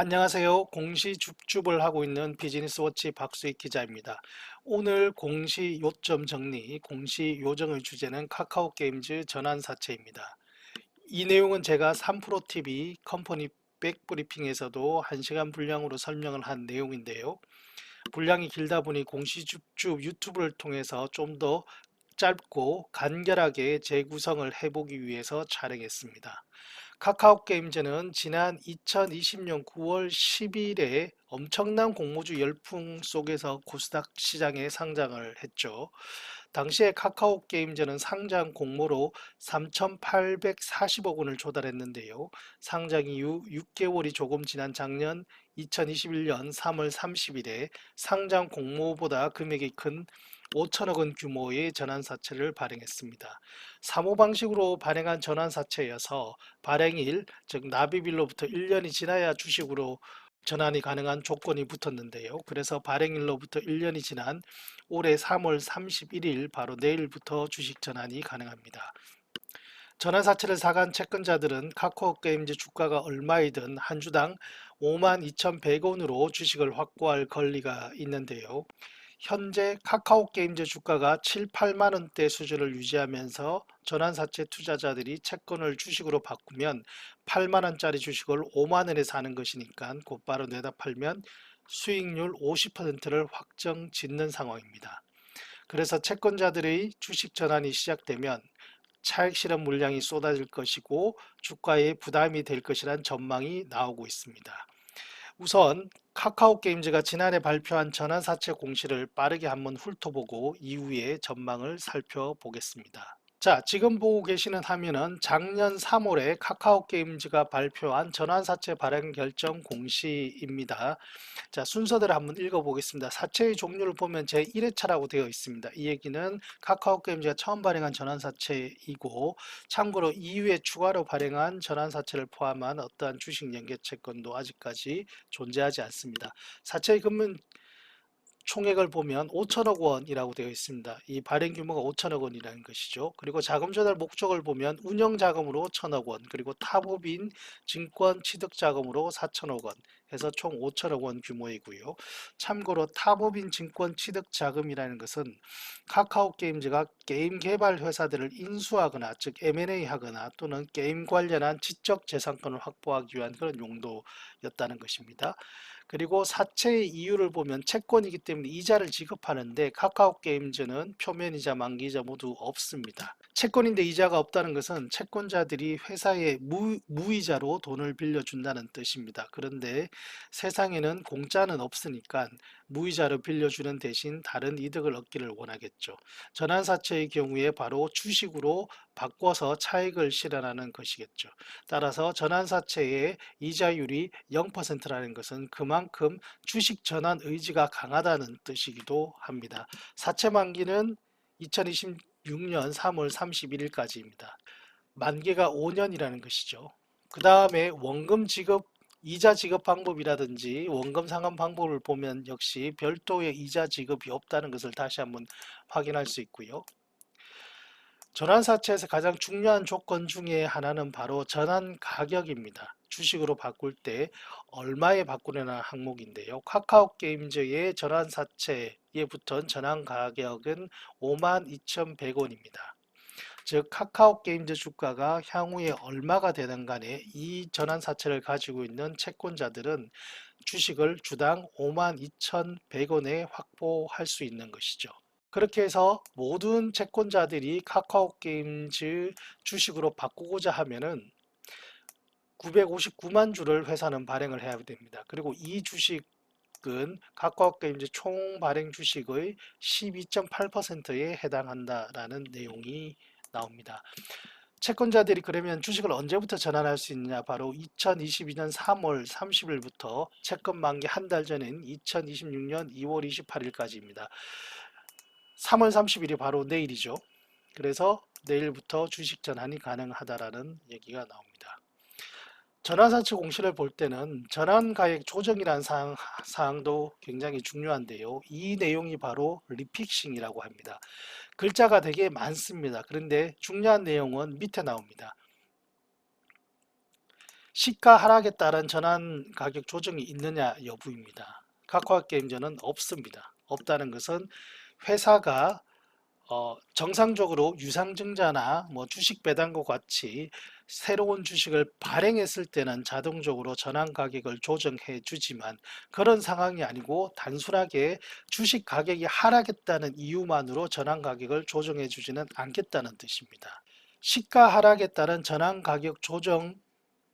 안녕하세요. 공시 줍줍을 하고 있는 비즈니스워치 박수익 기자입니다. 오늘 공시 요점 정리, 공시 요정의 주제는 카카오게임즈 전환사채입니다. 이 내용은 제가 3프로TV 컴퍼니 백브리핑에서도 1시간 분량으로 설명을 한 내용인데요. 분량이 길다 보니 공시 줍줍 유튜브를 통해서 좀 더 짧고 간결하게 재구성을 해보기 위해서 촬영했습니다. 카카오게임즈는 지난 2020년 9월 10일에 엄청난 공모주 열풍 속에서 코스닥 시장에 상장을 했죠. 당시에 카카오게임즈는 상장 공모로 3,840억 원을 조달했는데요. 상장 이후 6개월이 조금 지난 작년 2021년 3월 30일에 상장 공모보다 금액이 큰 5천억 원 규모의 전환사채를 발행했습니다. 사모방식으로 발행한 전환사채여서 발행일, 즉 납입일로부터 1년이 지나야 주식으로 전환이 가능한 조건이 붙었는데요. 그래서 발행일로부터 1년이 지난 올해 3월 31일 바로 내일부터 주식 전환이 가능합니다. 전환사채를 사간 채권자들은 카카오게임즈 주가가 얼마이든 한 주당 52,100원으로 주식을 확보할 권리가 있는데요. 현재 카카오게임즈 주가가 7, 8만 원대 수준을 유지하면서 전환사채 투자자들이 채권을 주식으로 바꾸면 8만 원짜리 주식을 5만 원에 사는 것이니까 곧바로 내다 팔면 수익률 50%를 확정 짓는 상황입니다. 그래서 채권자들의 주식 전환이 시작되면 차익 실현 물량이 쏟아질 것이고 주가에 부담이 될 것이란 전망이 나오고 있습니다. 우선 카카오게임즈가 지난해 발표한 전환사채 공시를 빠르게 한번 훑어보고 이후에 전망을 살펴보겠습니다. 자, 지금 보고 계시는 화면은 작년 3월에 카카오게임즈가 발표한 전환사채 발행 결정 공시입니다. 자, 순서대로 한번 읽어보겠습니다. 사채의 종류를 보면 제1회차라고 되어 있습니다. 이 얘기는 카카오게임즈가 처음 발행한 전환사채이고, 참고로 이후에 추가로 발행한 전환사채를 포함한 어떠한 주식 연계채권도 아직까지 존재하지 않습니다. 사채의 금융 총액을 보면 5천억 원이라고 되어 있습니다. 이 발행 규모가 5천억 원이라는 것이죠. 그리고 자금 조달 목적을 보면 운영 자금으로 1천억 원, 그리고 타법인 증권 취득 자금으로 4천억 원 해서 총 5천억 원 규모이고요. 참고로 타법인 증권 취득 자금이라는 것은 카카오 게임즈가 게임 개발 회사들을 인수하거나 즉 M&A 하거나 또는 게임 관련한 지적 재산권을 확보하기 위한 그런 용도였다는 것입니다. 그리고 사채의 이유를 보면 채권이기 때문에 이자를 지급하는데 카카오게임즈는 표면이자 만기이자 모두 없습니다. 채권인데 이자가 없다는 것은 채권자들이 회사에 무이자로 돈을 빌려준다는 뜻입니다. 그런데 세상에는 공짜는 없으니까 무이자로 빌려주는 대신 다른 이득을 얻기를 원하겠죠. 전환사채의 경우에 바로 주식으로 바꿔서 차익을 실현하는 것이겠죠. 따라서 전환사채의 이자율이 0%라는 것은 그만큼 주식 전환 의지가 강하다는 뜻이기도 합니다. 사채 만기는 2026년 3월 31일까지입니다. 만기가 5년이라는 것이죠. 그 다음에 원금 지급, 이자 지급 방법이라든지 원금 상환 방법을 보면 역시 별도의 이자 지급이 없다는 것을 다시 한번 확인할 수 있고요. 전환사채에서 가장 중요한 조건 중에 하나는 바로 전환 가격입니다. 주식으로 바꿀 때 얼마에 바꾸려는 항목인데요. 카카오게임즈의 전환사채에 붙은 전환 가격은 52,100원입니다. 즉 카카오게임즈 주가가 향후에 얼마가 되든 간에 이 전환사채를 가지고 있는 채권자들은 주식을 주당 52,100원에 확보할 수 있는 것이죠. 그렇게 해서 모든 채권자들이 카카오게임즈 주식으로 바꾸고자 하면은 959만 주를 회사는 발행을 해야 됩니다. 그리고 이 주식은 카카오게임즈 총 발행 주식의 12.8%에 해당한다라는 내용이 나옵니다. 채권자들이 그러면 주식을 언제부터 전환할 수 있느냐? 바로 2022년 3월 30일부터 채권 만기 한 달 전인 2026년 2월 28일까지입니다. 3월 30일이 바로 내일이죠. 그래서 내일부터 주식 전환이 가능하다라는 얘기가 나옵니다. 전환사채 공시를 볼 때는 전환가액 조정이라는 사항도 굉장히 중요한데요. 이 내용이 바로 리픽싱이라고 합니다. 글자가 되게 많습니다. 그런데 중요한 내용은 밑에 나옵니다. 시가 하락에 따른 전환 가격 조정이 있느냐 여부입니다. 카카오게임즈는 없습니다. 없다는 것은 회사가 정상적으로 유상증자나 뭐 주식 배당과 같이 새로운 주식을 발행했을 때는 자동적으로 전환 가격을 조정해 주지만 그런 상황이 아니고 단순하게 주식 가격이 하락했다는 이유만으로 전환 가격을 조정해 주지는 않겠다는 뜻입니다. 시가 하락에 따른 전환 가격 조정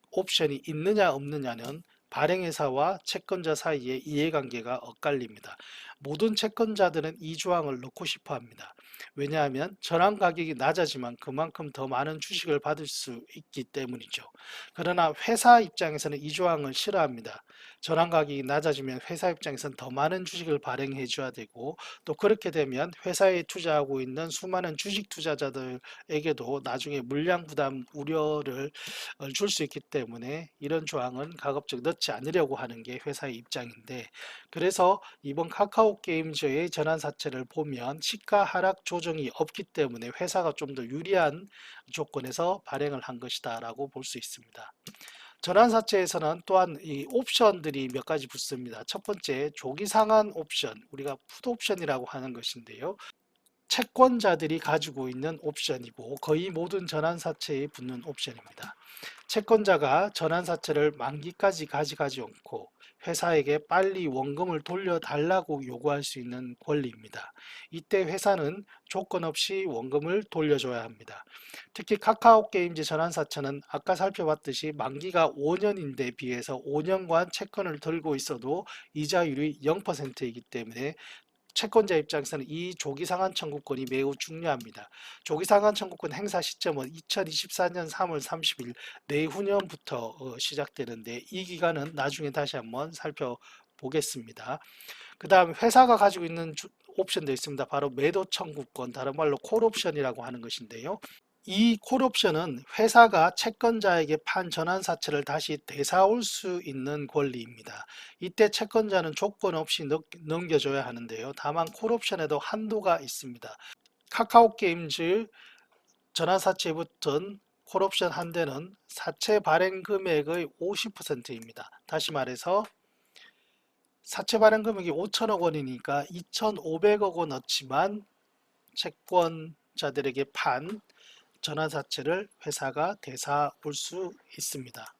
옵션이 있느냐 없느냐는 발행회사와 채권자 사이의 이해관계가 엇갈립니다. 모든 채권자들은 이 조항을 넣고 싶어 합니다. 왜냐하면 전환 가격이 낮아지만 그만큼 더 많은 주식을 받을 수 있기 때문이죠. 그러나 회사 입장에서는 이 조항을 싫어합니다. 전환 가격이 낮아지면 회사 입장에서는 더 많은 주식을 발행해 줘야 되고 또 그렇게 되면 회사에 투자하고 있는 수많은 주식 투자자들에게도 나중에 물량 부담 우려를 줄 수 있기 때문에 이런 조항은 가급적 넣지 않으려고 하는 게 회사의 입장인데 그래서 이번 카카오 게임즈의 전환 사채를 보면 시가 하락 조정이 없기 때문에 회사가 좀 더 유리한 조건에서 발행을 한 것이다 라고 볼 수 있습니다. 전환사채에서는 또한 이 옵션들이 몇 가지 붙습니다. 첫 번째 조기 상환 옵션, 우리가 풋 옵션이라고 하는 것인데요. 채권자들이 가지고 있는 옵션이고 거의 모든 전환사채에 붙는 옵션입니다. 채권자가 전환사채를 만기까지 가져가지 않고 회사에게 빨리 원금을 돌려달라고 요구할 수 있는 권리입니다. 이때 회사는 조건 없이 원금을 돌려줘야 합니다. 특히 카카오게임즈 전환사채는 아까 살펴봤듯이 만기가 5년인데 비해서 5년간 채권을 들고 있어도 이자율이 0%이기 때문에 채권자 입장에서는 이 조기상환 청구권이 매우 중요합니다. 조기상환 청구권 행사 시점은 2024년 3월 30일 내후년부터 시작되는데 이 기간은 나중에 다시 한번 살펴보겠습니다. 그 다음 회사가 가지고 있는 옵션도 있습니다. 바로 매도 청구권, 다른 말로 콜옵션이라고 하는 것인데요. 이 콜옵션은 회사가 채권자에게 판 전환사채를 다시 되사올 수 있는 권리입니다. 이때 채권자는 조건 없이 넘겨줘야 하는데요. 다만 콜옵션에도 한도가 있습니다. 카카오게임즈 전환사채에 붙은 콜옵션 한대는 사채 발행 금액의 50%입니다. 다시 말해서 사채 발행 금액이 5천억 원이니까 2,500억 원어치만 채권자들에게 판 전환사채를 회사가 되사올 수 있습니다.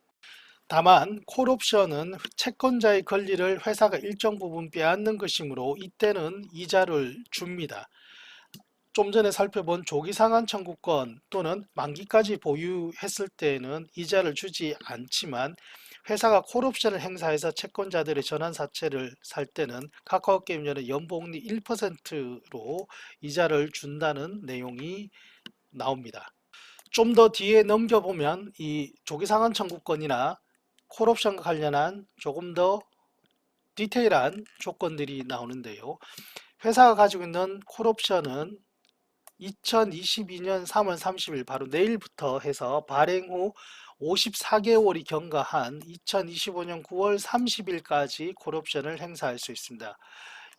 다만 콜옵션은 채권자의 권리를 회사가 일정 부분 빼앗는 것이므로 이때는 이자를 줍니다. 좀 전에 살펴본 조기상환 청구권 또는 만기까지 보유했을 때는 이자를 주지 않지만 회사가 콜옵션을 행사해서 채권자들의 전환사채를 살 때는 카카오게임즈는 연봉리 1%로 이자를 준다는 내용이 나옵니다. 좀 더 뒤에 넘겨보면 이 조기상환 청구권이나 콜옵션과 관련한 조금 더 디테일한 조건들이 나오는데요. 회사가 가지고 있는 콜옵션은 2022년 3월 30일 바로 내일부터 해서 발행 후 54개월이 경과한 2025년 9월 30일까지 콜옵션을 행사할 수 있습니다.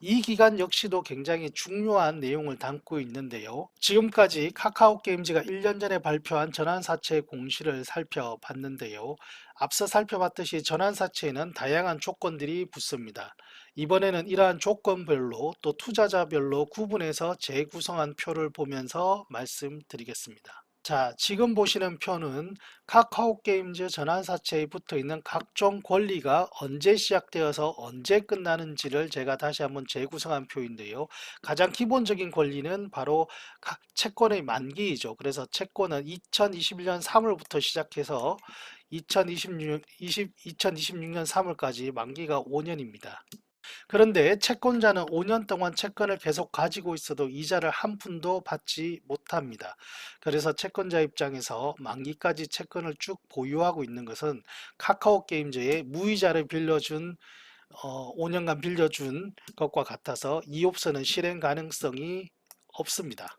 이 기간 역시도 굉장히 중요한 내용을 담고 있는데요. 지금까지 카카오게임즈가 1년 전에 발표한 전환사채 공시를 살펴봤는데요. 앞서 살펴봤듯이 전환사채에는 다양한 조건들이 붙습니다. 이번에는 이러한 조건별로 또 투자자별로 구분해서 재구성한 표를 보면서 말씀드리겠습니다. 자, 지금 보시는 표는 카카오게임즈 전환사채에 붙어있는 각종 권리가 언제 시작되어서 언제 끝나는지를 제가 다시 한번 재구성한 표인데요. 가장 기본적인 권리는 바로 채권의 만기이죠. 그래서 채권은 2021년 3월부터 시작해서 2026년 3월까지 만기가 5년입니다. 그런데 채권자는 5년 동안 채권을 계속 가지고 있어도 이자를 한 푼도 받지 못합니다. 그래서 채권자 입장에서 만기까지 채권을 쭉 보유하고 있는 것은 카카오게임즈에 무이자를 빌려준 5년간 빌려준 것과 같아서 이 옵션은 실행 가능성이 없습니다.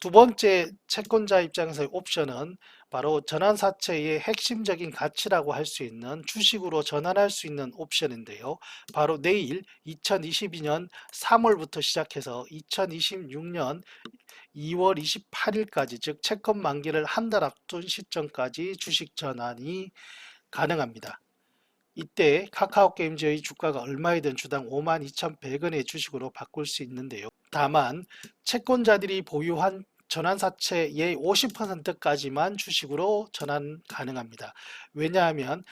두 번째 채권자 입장에서의 옵션은 바로 전환사채의 핵심적인 가치라고 할 수 있는 주식으로 전환할 수 있는 옵션인데요. 바로 내일 2022년 3월부터 시작해서 2026년 2월 28일까지, 즉 채권 만기를 한 달 앞둔 시점까지 주식 전환이 가능합니다. 이때 카카오게임즈의 주가가 얼마이든 주당 52,100원의 주식으로 바꿀 수 있는데요. 다만 채권자들이 보유한 전환사채의 50%까지만 주식으로 전환 가능합니다. 왜냐하면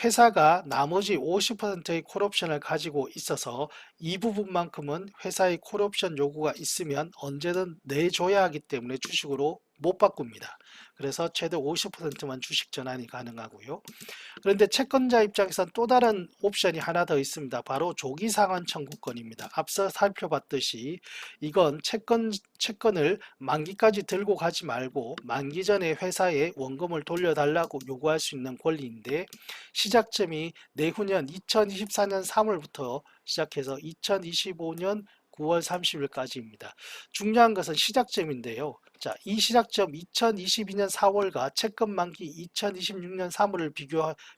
회사가 나머지 50%의 콜옵션을 가지고 있어서 이 부분만큼은 회사의 콜옵션 요구가 있으면 언제든 내줘야 하기 때문에 주식으로 못 바꿉니다. 그래서 최대 50%만 주식 전환이 가능하고요. 그런데 채권자 입장에서는 또 다른 옵션이 하나 더 있습니다. 바로 조기 상환 청구권입니다. 앞서 살펴봤듯이 이건 채권을 만기까지 들고 가지 말고 만기 전에 회사에 원금을 돌려달라고 요구할 수 있는 권리인데, 시작점이 내후년 2024년 3월부터 시작해서 2025년 9월 30일까지입니다. 중요한 것은 시작점인데요. 자, 이 시작점 2022년 4월과 채권 만기 2026년 3월을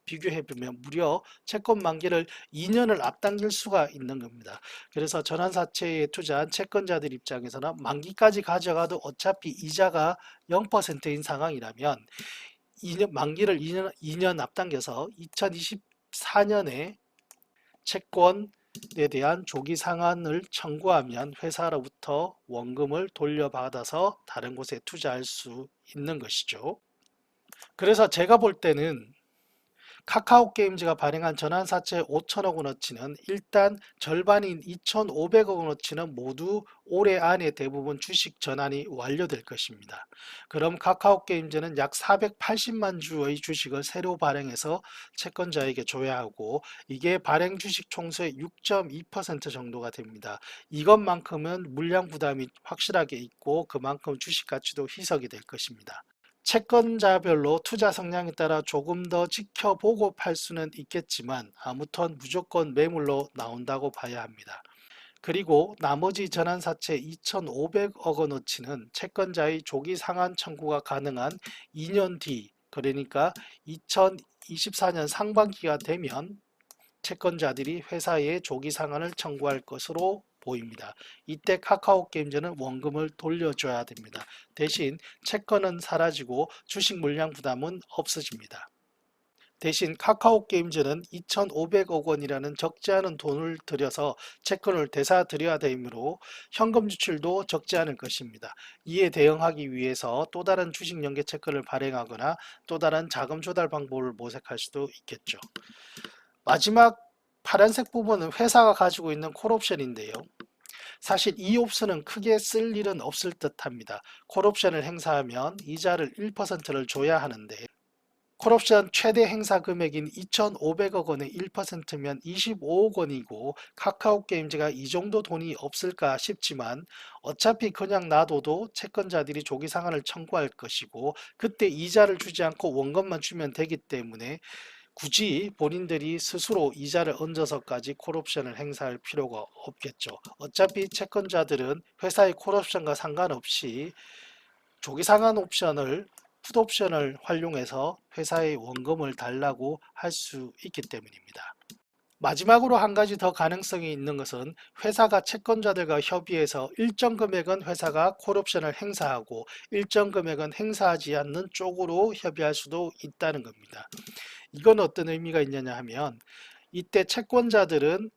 비교해보면 무려 채권 만기를 2년을 앞당길 수가 있는 겁니다. 그래서 전환사채에 투자한 채권자들 입장에서는 만기까지 가져가도 어차피 이자가 0%인 상황이라면 만기를 2년 앞당겨서 2024년에 채권에 대한 조기 상환을 청구하면 회사로부터 원금을 돌려받아서 다른 곳에 투자할 수 있는 것이죠. 그래서 제가 볼 때는 카카오게임즈가 발행한 전환사채 5천억 원어치는 일단 절반인 2,500억 원어치는 모두 올해 안에 대부분 주식 전환이 완료될 것입니다. 그럼 카카오게임즈는 약 480만 주의 주식을 새로 발행해서 채권자에게 줘야 하고, 이게 발행 주식 총수의 6.2% 정도가 됩니다. 이것만큼은 물량 부담이 확실하게 있고 그만큼 주식 가치도 희석이 될 것입니다. 채권자별로 투자 성향에 따라 조금 더 지켜보고 팔 수는 있겠지만 아무튼 무조건 매물로 나온다고 봐야 합니다. 그리고 나머지 전환사채 2,500억 원어치는 채권자의 조기 상환 청구가 가능한 2년 뒤, 그러니까 2024년 상반기가 되면 채권자들이 회사에 조기 상환을 청구할 것으로 보입니다. 이때 카카오게임즈는 원금을 돌려줘야 됩니다. 대신 채권은 사라지고 주식 물량 부담은 없어집니다. 대신 카카오게임즈는 2,500억 원이라는 적지 않은 돈을 들여서 채권을 되사들여야 되므로 현금 지출도 적지 않을 것입니다. 이에 대응하기 위해서 또 다른 주식 연계 채권을 발행하거나 또 다른 자금 조달 방법을 모색할 수도 있겠죠. 마지막 파란색 부분은 회사가 가지고 있는 콜옵션인데요. 사실 이 옵션은 크게 쓸 일은 없을 듯 합니다. 콜옵션을 행사하면 이자를 1%를 줘야 하는데, 콜옵션 최대 행사 금액인 2,500억 원의 1%면 25억 원이고 카카오게임즈가 이 정도 돈이 없을까 싶지만 어차피 그냥 놔둬도 채권자들이 조기 상환을 청구할 것이고 그때 이자를 주지 않고 원금만 주면 되기 때문에 굳이 본인들이 스스로 이자를 얹어서까지 콜옵션을 행사할 필요가 없겠죠. 어차피 채권자들은 회사의 콜옵션과 상관없이 조기 상환 옵션을 풋옵션을 활용해서 회사의 원금을 달라고 할 수 있기 때문입니다. 마지막으로 한 가지 더 가능성이 있는 것은 회사가 채권자들과 협의해서 일정 금액은 회사가 콜옵션을 행사하고 일정 금액은 행사하지 않는 쪽으로 협의할 수도 있다는 겁니다. 이건 어떤 의미가 있느냐 하면 이때 채권자들은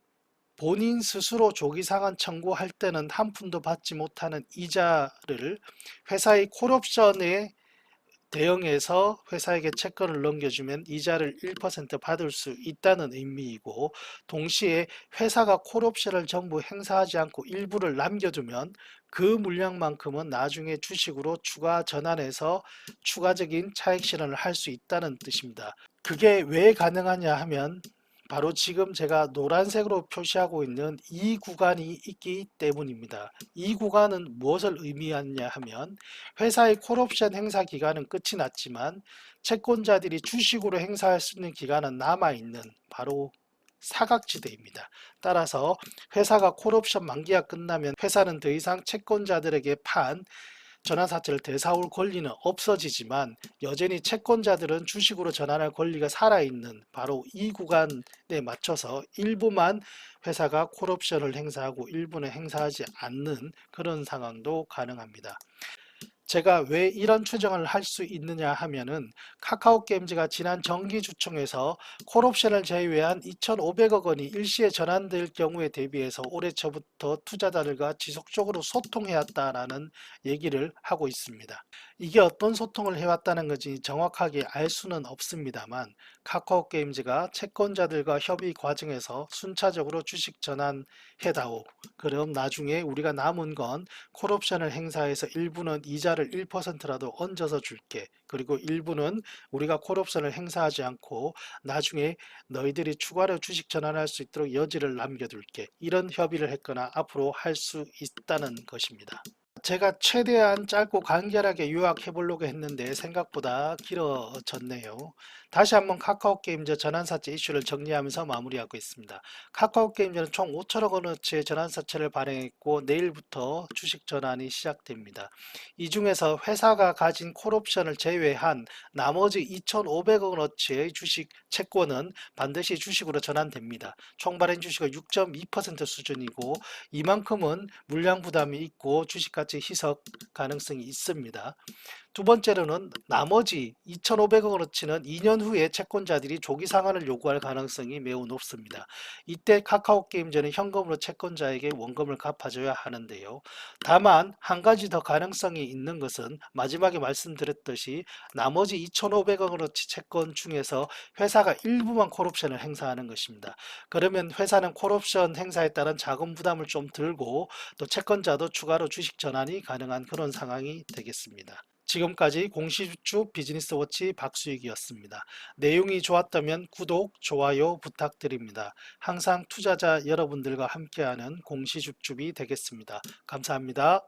본인 스스로 조기 상환 청구할 때는 한 푼도 받지 못하는 이자를 회사의 콜옵션에 대응해서 회사에게 채권을 넘겨주면 이자를 1% 받을 수 있다는 의미이고, 동시에 회사가 콜옵션을 전부 행사하지 않고 일부를 남겨두면 그 물량만큼은 나중에 주식으로 추가 전환해서 추가적인 차익 실현을 할 수 있다는 뜻입니다. 그게 왜 가능하냐 하면 바로 지금 제가 노란색으로 표시하고 있는 이 구간이 있기 때문입니다. 이 구간은 무엇을 의미하냐 하면 회사의 콜옵션 행사 기간은 끝이 났지만 채권자들이 주식으로 행사할 수 있는 기간은 남아있는 바로 사각지대입니다. 따라서 회사가 콜옵션 만기가 끝나면 회사는 더 이상 채권자들에게 판 전환사채를 되사올 권리는 없어지지만 여전히 채권자들은 주식으로 전환할 권리가 살아있는 바로 이 구간에 맞춰서 일부만 회사가 콜옵션을 행사하고 일부는 행사하지 않는 그런 상황도 가능합니다. 제가 왜 이런 추정을 할 수 있느냐 하면은 카카오 게임즈가 지난 정기주총에서 콜옵션을 제외한 2,500억 원이 일시에 전환될 경우에 대비해서 올해 초부터 투자자들과 지속적으로 소통해왔다라는 얘기를 하고 있습니다. 이게 어떤 소통을 해왔다는 건지 정확하게 알 수는 없습니다만 카카오 게임즈가 채권자들과 협의 과정에서 순차적으로 주식 전환해다오. 그럼 나중에 우리가 남은 건 콜옵션을 행사해서 일부는 이자를 1%라도 얹어서 줄게. 그리고 일부는 우리가 콜옵션을 행사하지 않고 나중에 너희들이 추가로 주식 전환할 수 있도록 여지를 남겨둘게. 이런 협의를 했거나 앞으로 할 수 있다는 것입니다. 제가 최대한 짧고 간결하게 요약해 보려고 했는데 생각보다 길어졌네요. 다시 한번 카카오 게임즈 전환사채 이슈를 정리하면서 마무리하고 있습니다. 카카오 게임즈는 총 5천억 원어치의 전환사채를 발행했고 내일부터 주식 전환이 시작됩니다. 이 중에서 회사가 가진 콜옵션을 제외한 나머지 2,500억 원어치의 주식 채권은 반드시 주식으로 전환됩니다. 총 발행 주식의 6.2% 수준이고 이만큼은 물량 부담이 있고 주식 가치 희석 가능성이 있습니다. 두 번째로는 나머지 2,500억 원어치는 2년 후에 채권자들이 조기 상환을 요구할 가능성이 매우 높습니다. 이때 카카오 게임즈는 현금으로 채권자에게 원금을 갚아줘야 하는데요. 다만 한 가지 더 가능성이 있는 것은 마지막에 말씀드렸듯이 나머지 2,500억 원어치 채권 중에서 회사가 일부만 콜옵션을 행사하는 것입니다. 그러면 회사는 콜옵션 행사에 따른 자금 부담을 좀 들고 또 채권자도 추가로 주식 전환이 가능한 그런 상황이 되겠습니다. 지금까지 공시주주 비즈니스워치 박수익이었습니다. 내용이 좋았다면 구독, 좋아요 부탁드립니다. 항상 투자자 여러분들과 함께하는 공시줍줍이 되겠습니다. 감사합니다.